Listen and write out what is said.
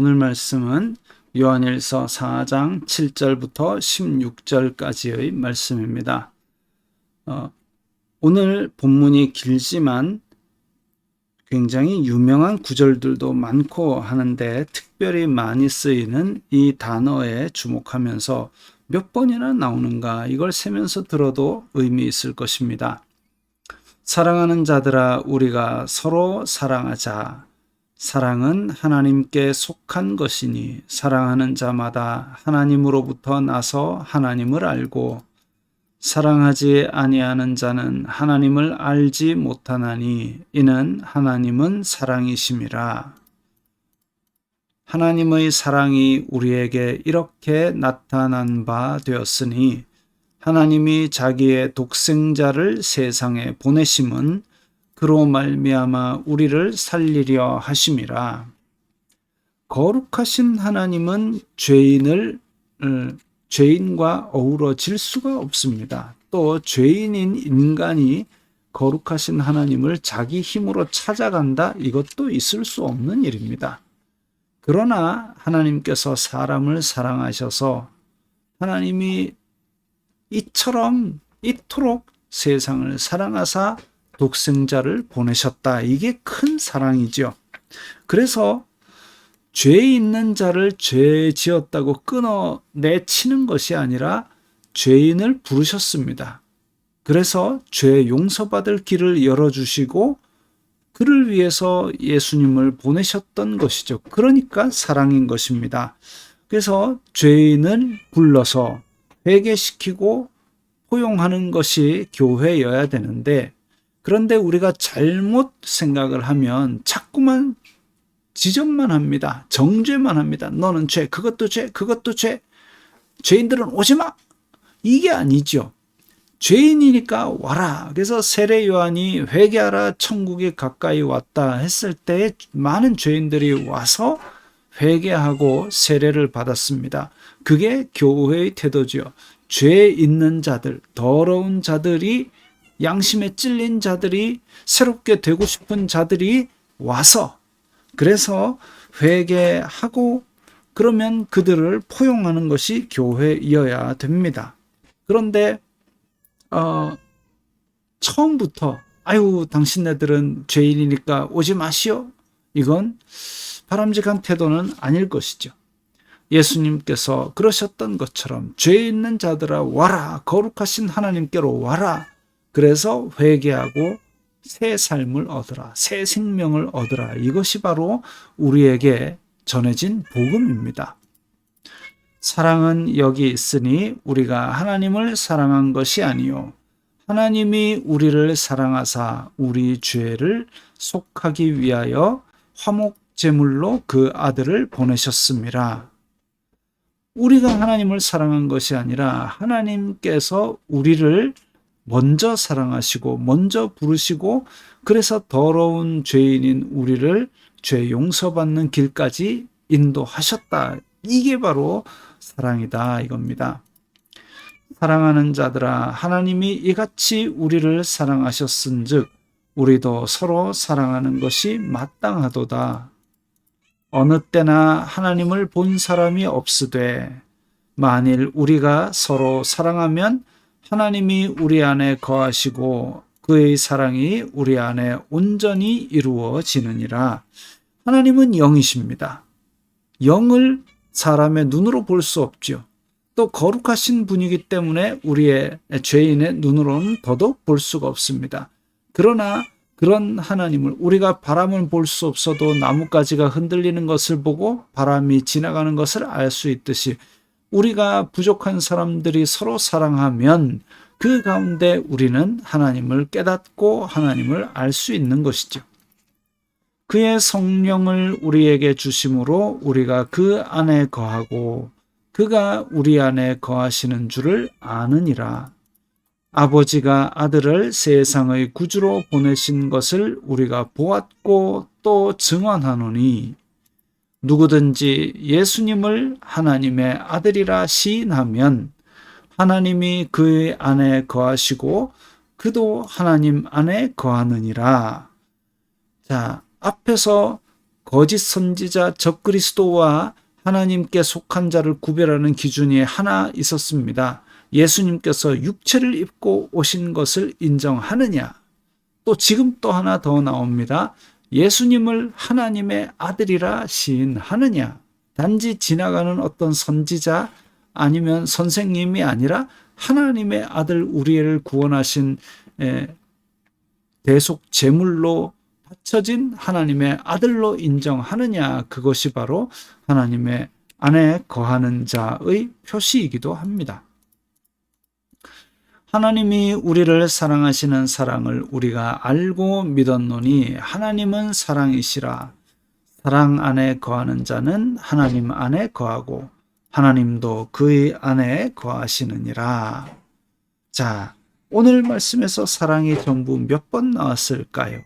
오늘 말씀은 요한일서 4장 7절부터 16절까지의 말씀입니다. 오늘 본문이 길지만 굉장히 유명한 구절들도 많고 하는데 특별히 많이 쓰이는 이 단어에 주목하면서 몇 번이나 나오는가 이걸 세면서 들어도 의미 있을 것입니다. 사랑하는 자들아 우리가 서로 사랑하자. 사랑은 하나님께 속한 것이니 사랑하는 자마다 하나님으로부터 나서 하나님을 알고 사랑하지 아니하는 자는 하나님을 알지 못하나니 이는 하나님은 사랑이심이라. 하나님의 사랑이 우리에게 이렇게 나타난 바 되었으니 하나님이 자기의 독생자를 세상에 보내심은 그로 말미암아 우리를 살리려 하심이라. 거룩하신 하나님은 죄인과 어우러질 수가 없습니다. 또 죄인인 인간이 거룩하신 하나님을 자기 힘으로 찾아간다? 이것도 있을 수 없는 일입니다. 그러나 하나님께서 사람을 사랑하셔서 하나님이 이토록 세상을 사랑하사 독생자를 보내셨다. 이게 큰 사랑이죠. 그래서 죄 있는 자를 죄 지었다고 끊어내치는 것이 아니라 죄인을 부르셨습니다. 그래서 죄 용서받을 길을 열어주시고 그를 위해서 예수님을 보내셨던 것이죠. 그러니까 사랑인 것입니다. 그래서 죄인을 불러서 회개시키고 포용하는 것이 교회여야 되는데 그런데 우리가 잘못 생각을 하면 자꾸만 지적만 합니다. 정죄만 합니다. 너는 죄, 그것도 죄, 그것도 죄. 죄인들은 오지 마. 이게 아니죠. 죄인이니까 와라. 그래서 세례 요한이 회개하라 천국이 가까이 왔다 했을 때 많은 죄인들이 와서 회개하고 세례를 받았습니다. 그게 교회의 태도죠. 죄 있는 자들, 더러운 자들이 양심에 찔린 자들이 새롭게 되고 싶은 자들이 와서 그래서 회개하고 그러면 그들을 포용하는 것이 교회여야 됩니다. 그런데 처음부터 아유 당신네들은 죄인이니까 오지 마시오. 이건 바람직한 태도는 아닐 것이죠. 예수님께서 그러셨던 것처럼 죄 있는 자들아 와라. 거룩하신 하나님께로 와라. 그래서 회개하고 새 삶을 얻으라. 새 생명을 얻으라. 이것이 바로 우리에게 전해진 복음입니다. 사랑은 여기 있으니 우리가 하나님을 사랑한 것이 아니요 하나님이 우리를 사랑하사 우리 죄를 속하기 위하여 화목제물로 그 아들을 보내셨습니다. 우리가 하나님을 사랑한 것이 아니라 하나님께서 우리를 먼저 사랑하시고 먼저 부르시고 그래서 더러운 죄인인 우리를 죄 용서받는 길까지 인도하셨다. 이게 바로 사랑이다 이겁니다. 사랑하는 자들아 하나님이 이같이 우리를 사랑하셨은즉 우리도 서로 사랑하는 것이 마땅하도다. 어느 때나 하나님을 본 사람이 없으되 만일 우리가 서로 사랑하면 하나님이 우리 안에 거하시고 그의 사랑이 우리 안에 온전히 이루어지느니라. 하나님은 영이십니다. 영을 사람의 눈으로 볼 수 없죠. 또 거룩하신 분이기 때문에 우리의 죄인의 눈으로는 더더욱 볼 수가 없습니다. 그러나 그런 하나님을 우리가 바람을 볼 수 없어도 나뭇가지가 흔들리는 것을 보고 바람이 지나가는 것을 알 수 있듯이 우리가 부족한 사람들이 서로 사랑하면 그 가운데 우리는 하나님을 깨닫고 하나님을 알 수 있는 것이죠. 그의 성령을 우리에게 주심으로 우리가 그 안에 거하고 그가 우리 안에 거하시는 줄을 아느니라. 아버지가 아들을 세상의 구주로 보내신 것을 우리가 보았고 또 증언하노니 누구든지 예수님을 하나님의 아들이라 시인하면 하나님이 그 안에 거하시고 그도 하나님 안에 거하느니라. 자, 앞에서 거짓 선지자 적그리스도와 하나님께 속한 자를 구별하는 기준이 하나 있었습니다. 예수님께서 육체를 입고 오신 것을 인정하느냐? 또 지금 또 하나 더 나옵니다. 예수님을 하나님의 아들이라 시인하느냐? 단지 지나가는 어떤 선지자 아니면 선생님이 아니라 하나님의 아들 우리를 구원하신 대속 제물로 바쳐진 하나님의 아들로 인정하느냐, 그것이 바로 하나님의 안에 거하는 자의 표시이기도 합니다. 하나님이 우리를 사랑하시는 사랑을 우리가 알고 믿었노니 하나님은 사랑이시라. 사랑 안에 거하는 자는 하나님 안에 거하고 하나님도 그의 안에 거하시느니라. 자, 오늘 말씀에서 사랑이 전부 몇 번 나왔을까요?